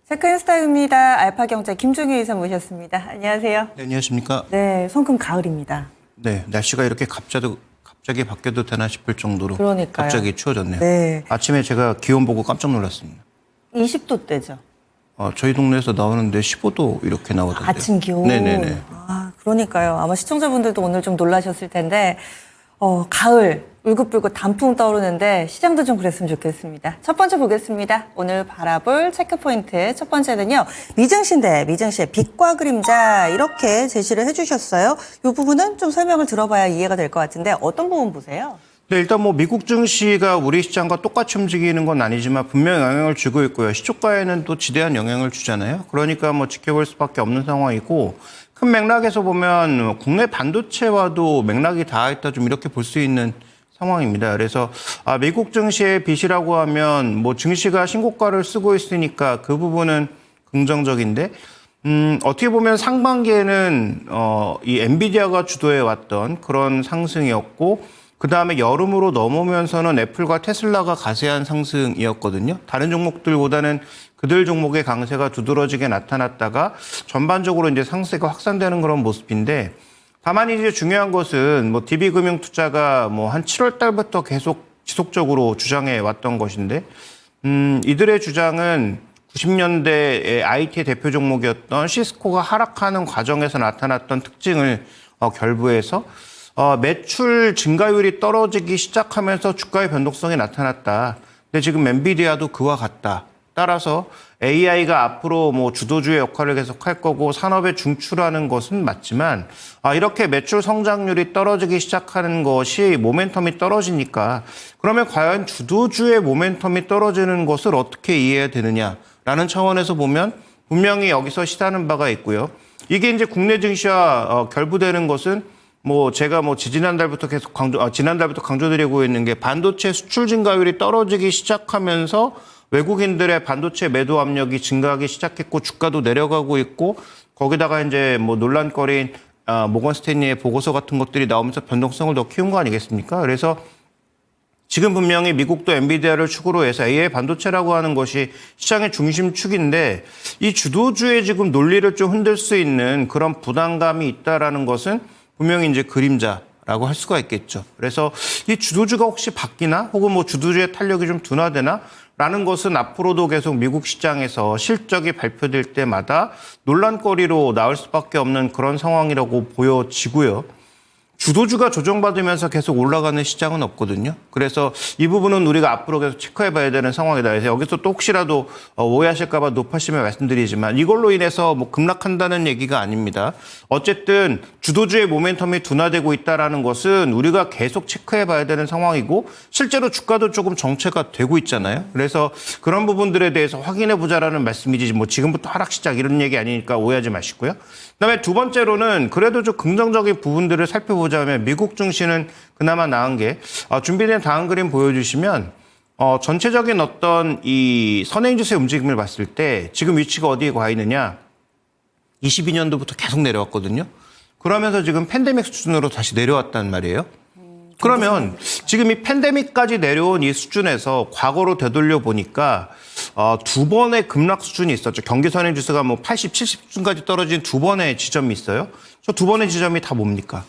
체크인스타입니다. 알파경제 김종희 이사 모셨습니다. 안녕하세요. 네, 안녕하십니까. 네, 성큼 가을입니다. 네, 날씨가 이렇게 갑자기 바뀌어도 되나 싶을 정도로 그러니까요. 갑자기 추워졌네요. 네. 아침에 제가 기온 보고 깜짝 놀랐습니다. 20도대죠. 저희 동네에서 나오는데 15도 이렇게 나오던데요. 아침 기온. 네네네. 그러니까요. 아마 시청자분들도 오늘 좀 놀라셨을 텐데 가을 울긋불긋 단풍 떠오르는데 시장도 좀 그랬으면 좋겠습니다. 첫 번째 보겠습니다. 오늘 바라볼 체크포인트 첫 번째는요. 미증시인데 미증시의 빛과 그림자 이렇게 제시를 해주셨어요. 이 부분은 좀 설명을 들어봐야 이해가 될 것 같은데 어떤 부분 보세요? 네, 일단 뭐 미국 증시가 우리 시장과 똑같이 움직이는 건 아니지만 분명 영향을 주고 있고요. 시초가에는 또 지대한 영향을 주잖아요. 그러니까 뭐 지켜볼 수밖에 없는 상황이고 큰 맥락에서 보면 국내 반도체와도 맥락이 닿아있다 좀 이렇게 볼 수 있는 상황입니다. 그래서 미국 증시의 빚이라고 하면 뭐 증시가 신고가를 쓰고 있으니까 그 부분은 긍정적인데 어떻게 보면 상반기에는 이 엔비디아가 주도해 왔던 그런 상승이었고 그다음에 여름으로 넘어오면서는 애플과 테슬라가 가세한 상승이었거든요. 다른 종목들보다는 그들 종목의 강세가 두드러지게 나타났다가 전반적으로 이제 상세가 확산되는 그런 모습인데 다만 이제 중요한 것은 뭐 DB금융투자가 뭐 한 7월 달부터 계속 지속적으로 주장해 왔던 것인데 이들의 주장은 90년대의 IT의 대표 종목이었던 시스코가 하락하는 과정에서 나타났던 특징을 결부해서 매출 증가율이 떨어지기 시작하면서 주가의 변동성이 나타났다. 근데 지금 엔비디아도 그와 같다. 따라서 AI가 앞으로 뭐 주도주의 역할을 계속할 거고 산업에 중출하는 것은 맞지만 이렇게 매출 성장률이 떨어지기 시작하는 것이 모멘텀이 떨어지니까 그러면 과연 주도주의 모멘텀이 떨어지는 것을 어떻게 이해해야 되느냐라는 차원에서 보면 분명히 여기서 시사하는 바가 있고요. 이게 이제 국내 증시와 결부되는 것은 뭐 제가 뭐 지난달부터 계속 지난달부터 강조드리고 있는 게 반도체 수출 증가율이 떨어지기 시작하면서 외국인들의 반도체 매도 압력이 증가하기 시작했고 주가도 내려가고 있고 거기다가 이제 뭐 논란거리인 모건 스탠리의 보고서 같은 것들이 나오면서 변동성을 더 키운 거 아니겠습니까? 그래서 지금 분명히 미국도 엔비디아를 축으로 해서 AI 반도체라고 하는 것이 시장의 중심축인데 이 주도주의 지금 논리를 좀 흔들 수 있는 그런 부담감이 있다라는 것은 분명히 이제 그림자라고 할 수가 있겠죠. 그래서 이 주도주가 혹시 바뀌나 혹은 뭐 주도주의 탄력이 좀 둔화되나? 라는 것은 앞으로도 계속 미국 시장에서 실적이 발표될 때마다 논란거리로 나올 수밖에 없는 그런 상황이라고 보여지고요. 주도주가 조정받으면서 계속 올라가는 시장은 없거든요. 그래서 이 부분은 우리가 앞으로 계속 체크해봐야 되는 상황이다. 그래서 여기서 또 혹시라도 오해하실까 봐 높아시면 말씀드리지만 이걸로 인해서 뭐 급락한다는 얘기가 아닙니다. 어쨌든 주도주의 모멘텀이 둔화되고 있다는 것은 우리가 계속 체크해봐야 되는 상황이고 실제로 주가도 조금 정체가 되고 있잖아요. 그래서 그런 부분들에 대해서 확인해보자라는 말씀이지 뭐 지금부터 하락 시작 이런 얘기 아니니까 오해하지 마시고요. 그다음에 두 번째로는 그래도 좀 긍정적인 부분들을 살펴보자면 미국 증시는 그나마 나은 게 준비된 다음 그림 보여주시면 전체적인 어떤 이 선행지수의 움직임을 봤을 때 지금 위치가 어디에 가 있느냐 22년도부터 계속 내려왔거든요. 그러면서 지금 팬데믹 수준으로 다시 내려왔단 말이에요. 그러면 지금 이 팬데믹까지 내려온 이 수준에서 과거로 되돌려 보니까 두 번의 급락 수준이 있었죠. 경기 선행지수가 뭐 80, 70 수준까지 떨어진 두 번의 지점이 있어요. 저 두 번의 지점이 다 뭡니까?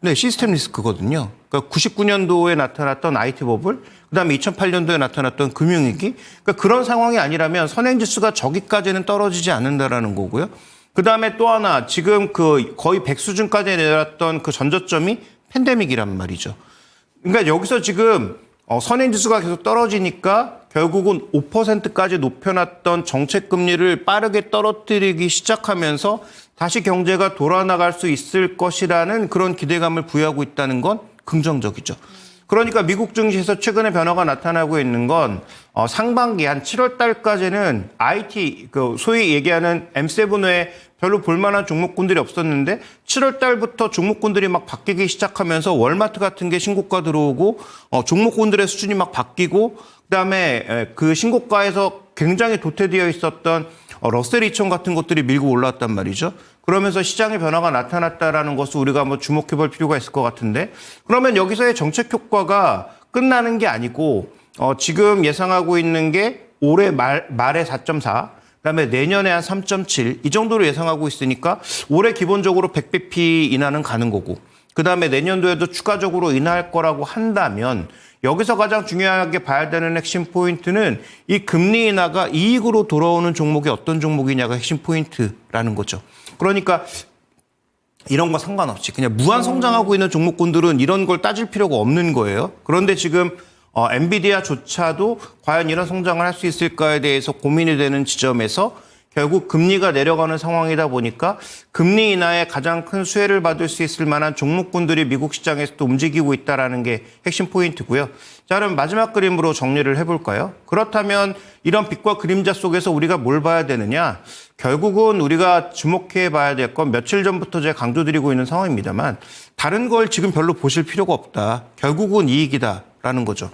네, 시스템 리스크거든요. 그러니까 99년도에 나타났던 IT 버블, 그다음에 2008년도에 나타났던 금융위기. 그러니까 그런 상황이 아니라면 선행지수가 저기까지는 떨어지지 않는다라는 거고요. 그다음에 또 하나 지금 그 거의 100 수준까지 내려왔던 그 전저점이 팬데믹이란 말이죠. 그러니까 여기서 지금 선행지수가 계속 떨어지니까 결국은 5%까지 높여놨던 정책금리를 빠르게 떨어뜨리기 시작하면서 다시 경제가 돌아나갈 수 있을 것이라는 그런 기대감을 부여하고 있다는 건 긍정적이죠. 그러니까 미국 증시에서 최근에 변화가 나타나고 있는 건 상반기 한 7월 달까지는 IT, 그 소위 얘기하는 M7 외에 별로 볼만한 종목군들이 없었는데 7월 달부터 종목군들이 막 바뀌기 시작하면서 월마트 같은 게 신고가 들어오고 종목군들의 수준이 막 바뀌고 그다음에 그 신고가에서 굉장히 도태되어 있었던 러셀 2000 같은 것들이 밀고 올라왔단 말이죠. 그러면서 시장의 변화가 나타났다라는 것을 우리가 한번 주목해 볼 필요가 있을 것 같은데 그러면 여기서의 정책 효과가 끝나는 게 아니고 지금 예상하고 있는 게 올해 말에 4.4, 그다음에 내년에 한 3.7 이 정도로 예상하고 있으니까 올해 기본적으로 100bp 인하는 가는 거고 그다음에 내년도에도 추가적으로 인하할 거라고 한다면 여기서 가장 중요하게 봐야 되는 핵심 포인트는 이 금리 인하가 이익으로 돌아오는 종목이 어떤 종목이냐가 핵심 포인트라는 거죠. 그러니까 이런 거 상관없이 그냥 무한 성장하고 있는 종목군들은 이런 걸 따질 필요가 없는 거예요. 그런데 지금 엔비디아조차도 과연 이런 성장을 할 수 있을까에 대해서 고민이 되는 지점에서 결국 금리가 내려가는 상황이다 보니까 금리 인하에 가장 큰 수혜를 받을 수 있을 만한 종목군들이 미국 시장에서 또 움직이고 있다는 게 핵심 포인트고요. 자, 그럼 마지막 그림으로 정리를 해볼까요? 그렇다면 이런 빛과 그림자 속에서 우리가 뭘 봐야 되느냐? 결국은 우리가 주목해 봐야 될 건 며칠 전부터 제가 강조드리고 있는 상황입니다만 다른 걸 지금 별로 보실 필요가 없다. 결국은 이익이다라는 거죠.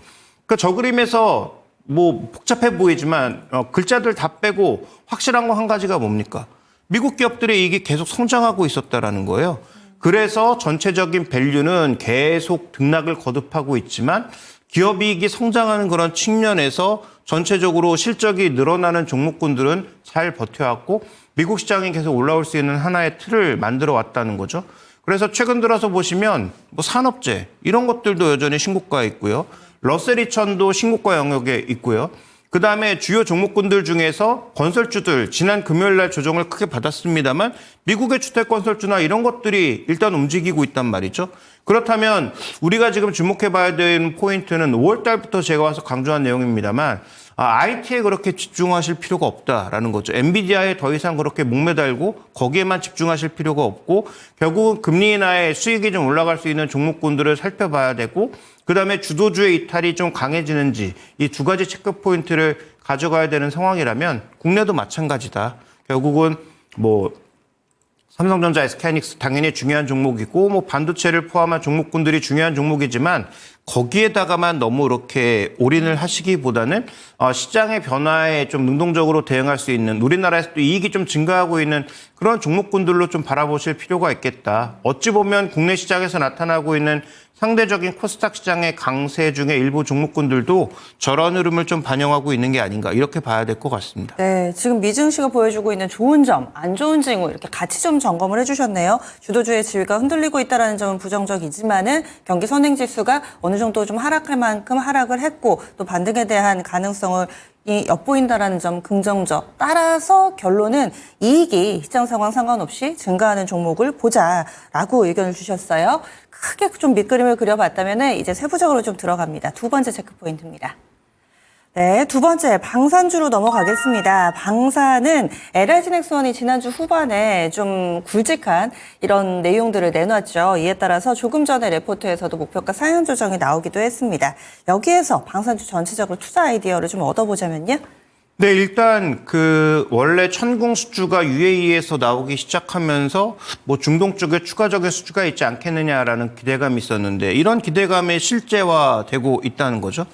그러니까 저 그림에서 뭐 복잡해 보이지만 글자들 다 빼고 확실한 거 한 가지가 뭡니까? 미국 기업들의 이익이 계속 성장하고 있었다라는 거예요. 그래서 전체적인 밸류는 계속 등락을 거듭하고 있지만 기업 이익이 성장하는 그런 측면에서 전체적으로 실적이 늘어나는 종목군들은 잘 버텨왔고 미국 시장이 계속 올라올 수 있는 하나의 틀을 만들어 왔다는 거죠. 그래서 최근 들어서 보시면 뭐 산업재 이런 것들도 여전히 신고가에 있고요. 러셀 2000도 신고가 영역에 있고요. 그다음에 주요 종목군들 중에서 건설주들 지난 금요일 날 조정을 크게 받았습니다만 미국의 주택 건설주나 이런 것들이 일단 움직이고 있단 말이죠. 그렇다면 우리가 지금 주목해 봐야 되는 포인트는 5월 달부터 제가 와서 강조한 내용입니다만 IT에 그렇게 집중하실 필요가 없다라는 거죠. 엔비디아에 더 이상 그렇게 목매달고 거기에만 집중하실 필요가 없고 결국은 금리 인하에 수익이 좀 올라갈 수 있는 종목군들을 살펴봐야 되고 그다음에 주도주의 이탈이 좀 강해지는지 이 두 가지 체크 포인트를 가져가야 되는 상황이라면 국내도 마찬가지다. 결국은 뭐 삼성전자, SK하이닉스 당연히 중요한 종목이고 뭐 반도체를 포함한 종목군들이 중요한 종목이지만 거기에다가만 너무 이렇게 올인을 하시기보다는 시장의 변화에 좀 능동적으로 대응할 수 있는 우리나라에서 또 이익이 좀 증가하고 있는 그런 종목군들로 좀 바라보실 필요가 있겠다. 어찌 보면 국내 시장에서 나타나고 있는 상대적인 코스닥 시장의 강세 중에 일부 종목군들도 저런 흐름을 좀 반영하고 있는 게 아닌가 이렇게 봐야 될 것 같습니다. 네, 지금 미증 씨가 보여주고 있는 좋은 점, 안 좋은 징후 이렇게 같이 좀 점검을 해주셨네요. 주도주의 지위가 흔들리고 있다는 점은 부정적이지만은 경기 선행지수가 어느 정도 좀 하락할 만큼 하락을 했고 또 반등에 대한 가능성을 엿보인다라는 점 긍정적. 따라서 결론은 이익이 시장 상황 상관없이 증가하는 종목을 보자라고 의견을 주셨어요. 크게 좀 밑그림을 그려봤다면 이제 세부적으로 좀 들어갑니다. 두 번째 체크 포인트입니다. 네, 두 번째 방산주로 넘어가겠습니다. 방산은 LG넥스원이 지난주 후반에 좀 굵직한 이런 내용들을 내놨죠. 이에 따라서 조금 전에 레포트에서도 목표가 상향 조정이 나오기도 했습니다. 여기에서 방산주 전체적으로 투자 아이디어를 좀 얻어보자면요. 네, 일단 원래 천궁 수주가 UAE에서 나오기 시작하면서 뭐 중동 쪽에 추가적인 수주가 있지 않겠느냐라는 기대감이 있었는데 이런 기대감이 실제화되고 있다는 거죠.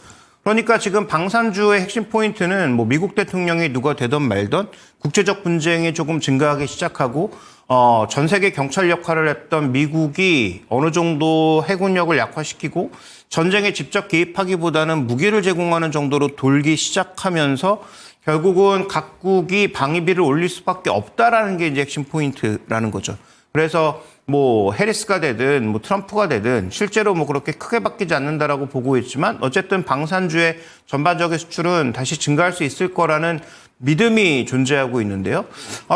그러니까 지금 방산주의 핵심 포인트는 뭐 미국 대통령이 누가 되든 말든 국제적 분쟁이 조금 증가하기 시작하고 전 세계 경찰 역할을 했던 미국이 어느 정도 해군력을 약화시키고 전쟁에 직접 개입하기보다는 무기를 제공하는 정도로 돌기 시작하면서 결국은 각국이 방위비를 올릴 수밖에 없다라는 게 이제 핵심 포인트라는 거죠. 그래서 뭐 해리스가 되든 뭐 트럼프가 되든 실제로 뭐 그렇게 크게 바뀌지 않는다라고 보고 있지만 어쨌든 방산주의 전반적인 수출은 다시 증가할 수 있을 거라는 믿음이 존재하고 있는데요.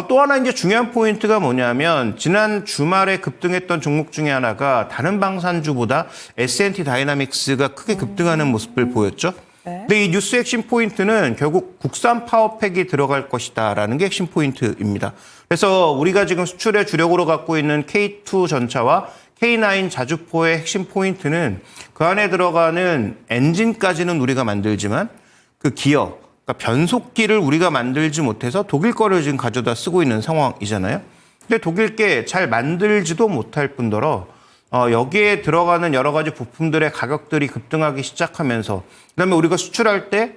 또 하나 이제 중요한 포인트가 뭐냐면 지난 주말에 급등했던 종목 중에 하나가 다른 방산주보다 S&T 다이나믹스가 크게 급등하는 모습을 보였죠. 근데 이 뉴스 핵심 포인트는 결국 국산 파워팩이 들어갈 것이다라는 게 핵심 포인트입니다. 그래서 우리가 지금 수출의 주력으로 갖고 있는 K2 전차와 K9 자주포의 핵심 포인트는 그 안에 들어가는 엔진까지는 우리가 만들지만 그 기어, 그러니까 변속기를 우리가 만들지 못해서 독일 거를 지금 가져다 쓰고 있는 상황이잖아요. 근데 독일께 잘 만들지도 못할 뿐더러 여기에 들어가는 여러 가지 부품들의 가격들이 급등하기 시작하면서 그다음에 우리가 수출할 때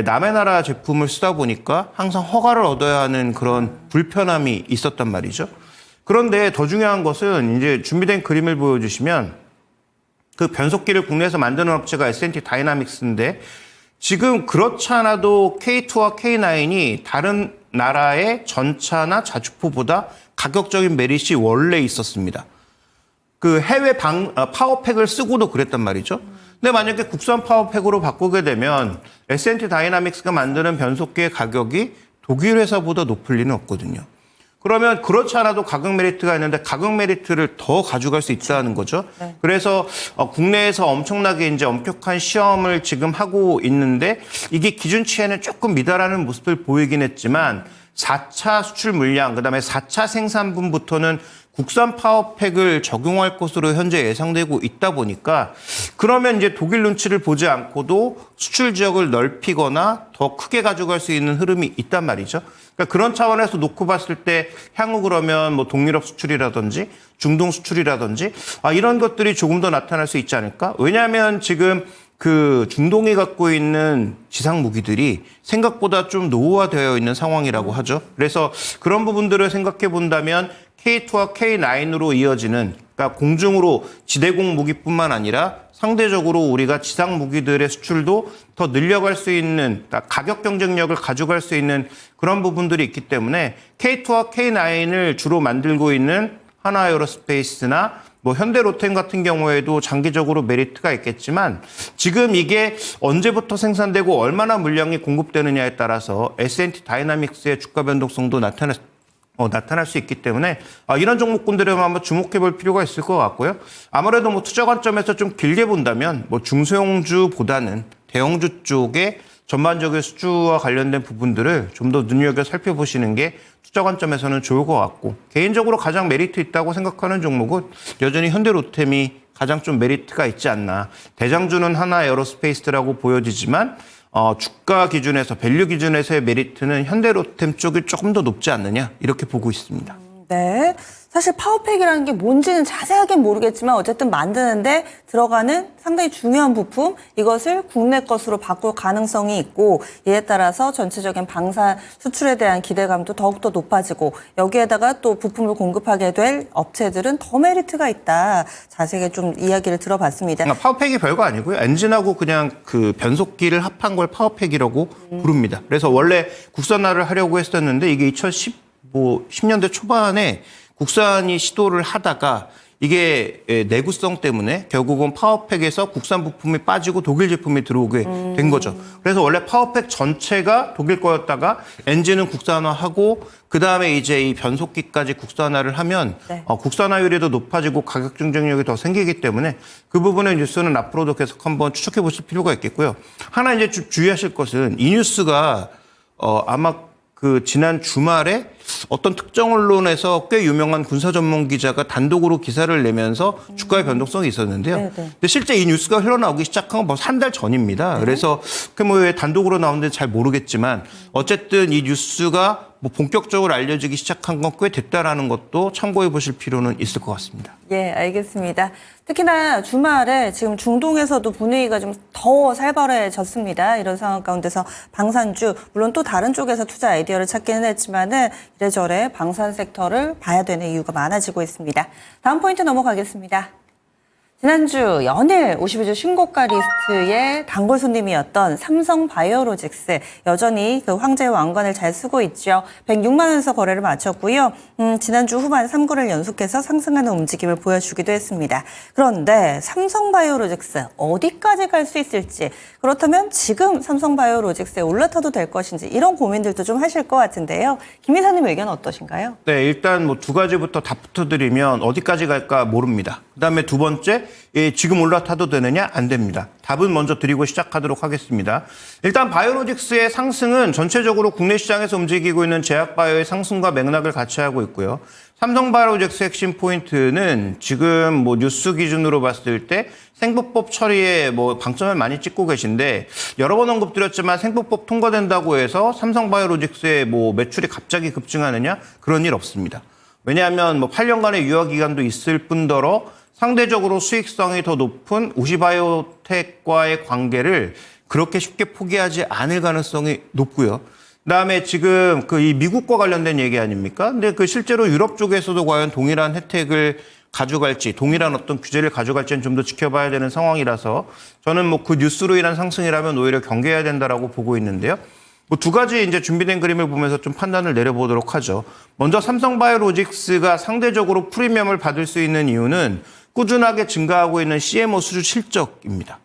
남의 나라 제품을 쓰다 보니까 항상 허가를 얻어야 하는 그런 불편함이 있었단 말이죠. 그런데 더 중요한 것은 이제 준비된 그림을 보여주시면 그 변속기를 국내에서 만드는 업체가 S&T 다이나믹스인데 지금 그렇지 않아도 K2와 K9이 다른 나라의 전차나 자주포보다 가격적인 메리트이 원래 있었습니다. 그 해외 파워팩을 쓰고도 그랬단 말이죠. 근데 만약에 국산 파워팩으로 바꾸게 되면 S&T 다이나믹스가 만드는 변속기의 가격이 독일 회사보다 높을 리는 없거든요. 그러면 그렇지 않아도 가격 메리트가 있는데 가격 메리트를 더 가져갈 수 있다는 거죠. 네. 그래서 국내에서 엄청나게 이제 엄격한 시험을 지금 하고 있는데 이게 기준치에는 조금 미달하는 모습을 보이긴 했지만 4차 수출 물량, 그다음에 4차 생산분부터는 국산 파워팩을 적용할 것으로 현재 예상되고 있다 보니까 그러면 이제 독일 눈치를 보지 않고도 수출 지역을 넓히거나 더 크게 가져갈 수 있는 흐름이 있단 말이죠. 그러니까 그런 차원에서 놓고 봤을 때 향후 그러면 뭐 동유럽 수출이라든지 중동 수출이라든지 이런 것들이 조금 더 나타날 수 있지 않을까? 왜냐하면 지금 그 중동이 갖고 있는 지상 무기들이 생각보다 좀 노후화되어 있는 상황이라고 하죠. 그래서 그런 부분들을 생각해 본다면 K2와 K9으로 이어지는, 그러니까 공중으로 지대공 무기뿐만 아니라 상대적으로 우리가 지상 무기들의 수출도 더 늘려갈 수 있는, 그러니까 가격 경쟁력을 가져갈 수 있는 그런 부분들이 있기 때문에 K2와 K9을 주로 만들고 있는 하나에어로스페이스나 뭐 현대로템 같은 경우에도 장기적으로 메리트가 있겠지만 지금 이게 언제부터 생산되고 얼마나 물량이 공급되느냐에 따라서 S&T 다이나믹스의 주가 변동성도 나타날 수 있기 때문에 이런 종목군들에 한번 주목해 볼 필요가 있을 것 같고요. 아무래도 뭐 투자 관점에서 좀 길게 본다면 뭐 중소형주보다는 대형주 쪽에 전반적인 수주와 관련된 부분들을 좀 더 눈여겨 살펴보시는 게 투자 관점에서는 좋을 것 같고, 개인적으로 가장 메리트 있다고 생각하는 종목은 여전히 현대로템이 가장 좀 메리트가 있지 않나. 대장주는 하나에어로스페이스라고 보여지지만 주가 기준에서, 밸류 기준에서의 메리트는 현대로템 쪽이 조금 더 높지 않느냐, 이렇게 보고 있습니다. 네. 사실 파워팩이라는 게 뭔지는 자세하게 모르겠지만 어쨌든 만드는데 들어가는 상당히 중요한 부품, 이것을 국내 것으로 바꿀 가능성이 있고, 이에 따라서 전체적인 방산 수출에 대한 기대감도 더욱더 높아지고, 여기에다가 또 부품을 공급하게 될 업체들은 더 메리트가 있다. 자세하게 좀 이야기를 들어봤습니다. 그러니까 파워팩이 별거 아니고요. 엔진하고 그냥 그 변속기를 합한 걸 파워팩이라고 부릅니다. 그래서 원래 국산화를 하려고 했었는데 이게 10년대 초반에 국산이 시도를 하다가 이게 내구성 때문에 결국은 파워팩에서 국산 부품이 빠지고 독일 제품이 들어오게 된 거죠. 그래서 원래 파워팩 전체가 독일 거였다가 엔진은 국산화하고 그다음에 이제 이 변속기까지 국산화를 하면 네. 국산화율이 더 높아지고 가격 경쟁력이 더 생기기 때문에 그 부분의 뉴스는 앞으로도 계속 한번 추적해 보실 필요가 있겠고요. 하나 이제 주의하실 것은 이 뉴스가 아마 그 지난 주말에 어떤 특정 언론에서 꽤 유명한 군사 전문 기자가 단독으로 기사를 내면서 주가의 변동성이 있었는데요. 네네. 근데 실제 이 뉴스가 흘러나오기 시작한 건 벌써 한 달 전입니다. 그래서 그 뭐 왜 단독으로 나오는지 잘 모르겠지만 어쨌든 이 뉴스가 뭐 본격적으로 알려지기 시작한 건 꽤 됐다라는 것도 참고해 보실 필요는 있을 것 같습니다. 예, 알겠습니다. 특히나 주말에 지금 중동에서도 분위기가 좀 더 살벌해졌습니다. 이런 상황 가운데서 방산주, 물론 또 다른 쪽에서 투자 아이디어를 찾기는 했지만은 이래저래 방산 섹터를 봐야 되는 이유가 많아지고 있습니다. 다음 포인트 넘어가겠습니다. 지난주 연일 52주 신고가 리스트의 단골 손님이었던 삼성바이오로직스, 여전히 그 황제의 왕관을 잘 쓰고 있죠. 106만 원에서 거래를 마쳤고요. 지난주 후반 3구를 연속해서 상승하는 움직임을 보여주기도 했습니다. 그런데 삼성바이오로직스 어디까지 갈 수 있을지, 그렇다면 지금 삼성바이오로직스에 올라타도 될 것인지, 이런 고민들도 좀 하실 것 같은데요. 김 이사님 의견 어떠신가요? 네, 일단 뭐 두 가지부터 답부터드리면 어디까지 갈까 모릅니다. 그다음에 두 번째, 지금 올라타도 되느냐? 안 됩니다. 답은 먼저 드리고 시작하도록 하겠습니다. 일단 바이오로직스의 상승은 전체적으로 국내 시장에서 움직이고 있는 제약바이오의 상승과 맥락을 같이 하고 있고요. 삼성바이오로직스 핵심 포인트는 지금 뭐 뉴스 기준으로 봤을 때 생부법 처리에 뭐 방점을 많이 찍고 계신데, 여러 번 언급드렸지만 생부법 통과된다고 해서 삼성바이오로직스의 뭐 매출이 갑자기 급증하느냐? 그런 일 없습니다. 왜냐하면 뭐 8년간의 유효 기간도 있을 뿐더러 상대적으로 수익성이 더 높은 우시바이오텍과의 관계를 그렇게 쉽게 포기하지 않을 가능성이 높고요. 그다음에 지금 그 이 미국과 관련된 얘기 아닙니까? 근데 그 실제로 유럽 쪽에서도 과연 동일한 혜택을 가져갈지 동일한 어떤 규제를 가져갈지는 좀 더 지켜봐야 되는 상황이라서 저는 뭐 그 뉴스로 인한 상승이라면 오히려 경계해야 된다라고 보고 있는데요. 뭐 두 가지 이제 준비된 그림을 보면서 좀 판단을 내려보도록 하죠. 먼저 삼성바이오로직스가 상대적으로 프리미엄을 받을 수 있는 이유는 꾸준하게 증가하고 있는 CMO 수주 실적입니다.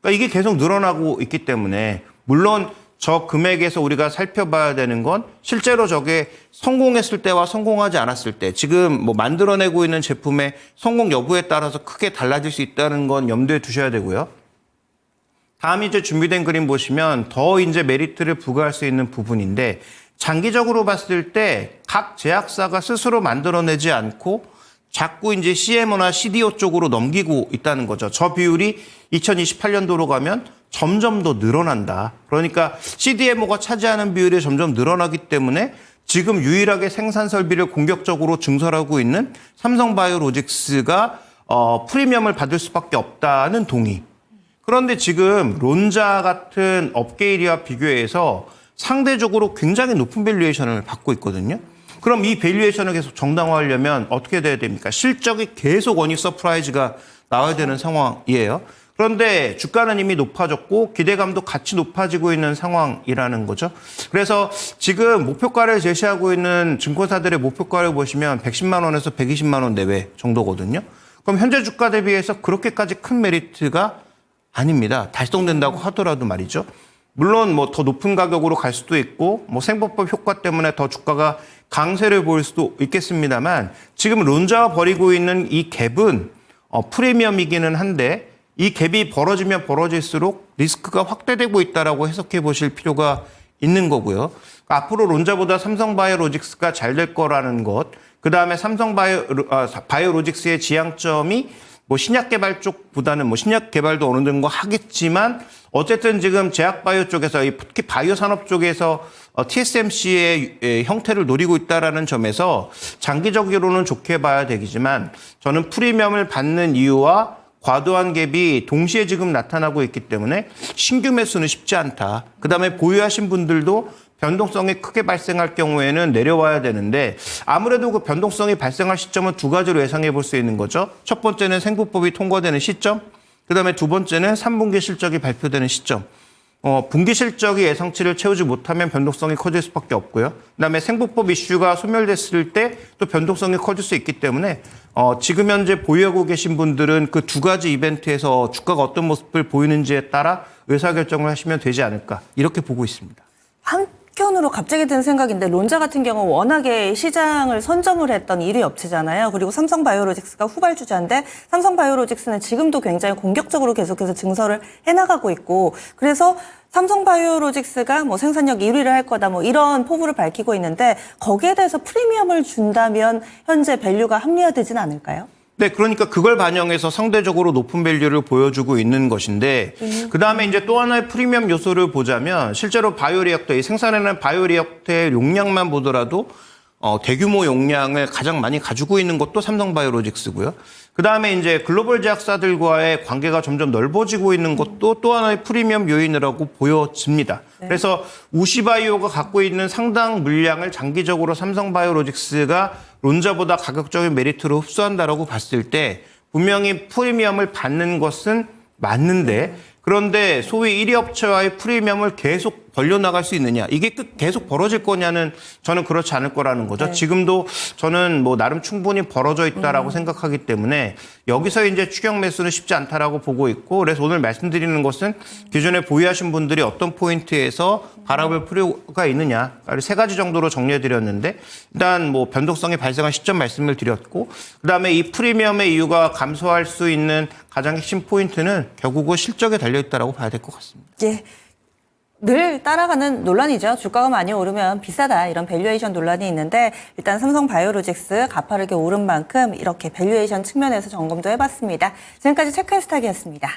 그러니까 이게 계속 늘어나고 있기 때문에 물론 저 금액에서 우리가 살펴봐야 되는 건 실제로 저게 성공했을 때와 성공하지 않았을 때 지금 뭐 만들어내고 있는 제품의 성공 여부에 따라서 크게 달라질 수 있다는 건 염두에 두셔야 되고요. 다음 이제 준비된 그림 보시면 더 이제 메리트를 부과할 수 있는 부분인데 장기적으로 봤을 때 각 제약사가 스스로 만들어내지 않고 자꾸 이제 CMO나 CDO 쪽으로 넘기고 있다는 거죠. 저 비율이 2028년도로 가면 점점 더 늘어난다. 그러니까 CDMO가 차지하는 비율이 점점 늘어나기 때문에 지금 유일하게 생산 설비를 공격적으로 증설하고 있는 삼성바이오로직스가 프리미엄을 받을 수밖에 없다는 동의. 그런데 지금 론자 같은 업계 1위와 비교해서 상대적으로 굉장히 높은 밸류에이션을 받고 있거든요. 그럼 이 밸류에이션을 계속 정당화하려면 어떻게 돼야 됩니까? 실적이 계속 어닝 서프라이즈가 나와야 되는 상황이에요. 그런데 주가는 이미 높아졌고 기대감도 같이 높아지고 있는 상황이라는 거죠. 그래서 지금 목표가를 제시하고 있는 증권사들의 목표가를 보시면 110만 원에서 120만 원 내외 정도거든요. 그럼 현재 주가 대비해서 그렇게까지 큰 메리트가 아닙니다. 달성된다고 하더라도 말이죠. 물론 뭐 더 높은 가격으로 갈 수도 있고 뭐 생보법 효과 때문에 더 주가가 강세를 보일 수도 있겠습니다만 지금 론자와 벌이고 있는 이 갭은 프리미엄이기는 한데 이 갭이 벌어지면 벌어질수록 리스크가 확대되고 있다라고 해석해 보실 필요가 있는 거고요. 그러니까 앞으로 론자보다 삼성바이오로직스가 잘 될 거라는 것, 그 다음에 삼성바이오로직스의 지향점이 뭐 신약 개발 쪽보다는 뭐 신약 개발도 어느 정도 하겠지만 어쨌든 지금 제약바이오 쪽에서 특히 바이오 산업 쪽에서 TSMC의 형태를 노리고 있다라는 점에서 장기적으로는 좋게 봐야 되겠지만 저는 프리미엄을 받는 이유와 과도한 갭이 동시에 지금 나타나고 있기 때문에 신규 매수는 쉽지 않다. 그다음에 보유하신 분들도 변동성이 크게 발생할 경우에는 내려와야 되는데 아무래도 그 변동성이 발생할 시점은 두 가지로 예상해 볼 수 있는 거죠. 첫 번째는 생부법이 통과되는 시점, 그다음에 두 번째는 3분기 실적이 발표되는 시점. 분기 실적이 예상치를 채우지 못하면 변동성이 커질 수밖에 없고요. 그다음에 생부법 이슈가 소멸됐을 때 또 변동성이 커질 수 있기 때문에 지금 현재 보유하고 계신 분들은 그 두 가지 이벤트에서 주가가 어떤 모습을 보이는지에 따라 의사결정을 하시면 되지 않을까 이렇게 보고 있습니다. 한편으로 갑자기 든 생각인데 론자 같은 경우 워낙에 시장을 선점을 했던 1위 업체잖아요. 그리고 삼성바이오로직스가 후발주자인데 삼성바이오로직스는 지금도 굉장히 공격적으로 계속해서 증설을 해나가고 있고 그래서 삼성바이오로직스가 뭐 생산력 1위를 할 거다 뭐 이런 포부를 밝히고 있는데 거기에 대해서 프리미엄을 준다면 현재 밸류가 합리화되진 않을까요? 네, 그러니까 그걸 반영해서 상대적으로 높은 밸류를 보여주고 있는 것인데 그다음에 이제 또 하나의 프리미엄 요소를 보자면 실제로 바이오리액터, 이 생산하는 바이오리액터의 용량만 보더라도 대규모 용량을 가장 많이 가지고 있는 것도 삼성바이오로직스고요. 그다음에 이제 글로벌 제약사들과의 관계가 점점 넓어지고 있는 것도 또 하나의 프리미엄 요인이라고 보여집니다. 네. 그래서 우시바이오가 갖고 있는 상당 물량을 장기적으로 삼성바이오로직스가 론자보다 가격적인 메리트로 흡수한다라고 봤을 때 분명히 프리미엄을 받는 것은 맞는데 그런데 소위 1위 업체와의 프리미엄을 계속 벌려나갈 수 있느냐. 이게 계속 벌어질 거냐는 저는 그렇지 않을 거라는 거죠. 네. 지금도 저는 뭐 나름 충분히 벌어져 있다라고 생각하기 때문에 여기서 이제 추격 매수는 쉽지 않다라고 보고 있고 그래서 오늘 말씀드리는 것은 기존에 보유하신 분들이 어떤 포인트에서 바라볼 필요가 있느냐. 세 가지 정도로 정리해드렸는데 일단 뭐 변동성이 발생한 시점 말씀을 드렸고 그다음에 이 프리미엄의 이유가 감소할 수 있는 가장 핵심 포인트는 결국은 실적에 달려있다라고 봐야 될 것 같습니다. 예. 늘 따라가는 논란이죠. 주가가 많이 오르면 비싸다 이런 밸류에이션 논란이 있는데 일단 삼성바이오로직스 가파르게 오른 만큼 이렇게 밸류에이션 측면에서 점검도 해봤습니다. 지금까지 체크앤스탁이었습니다.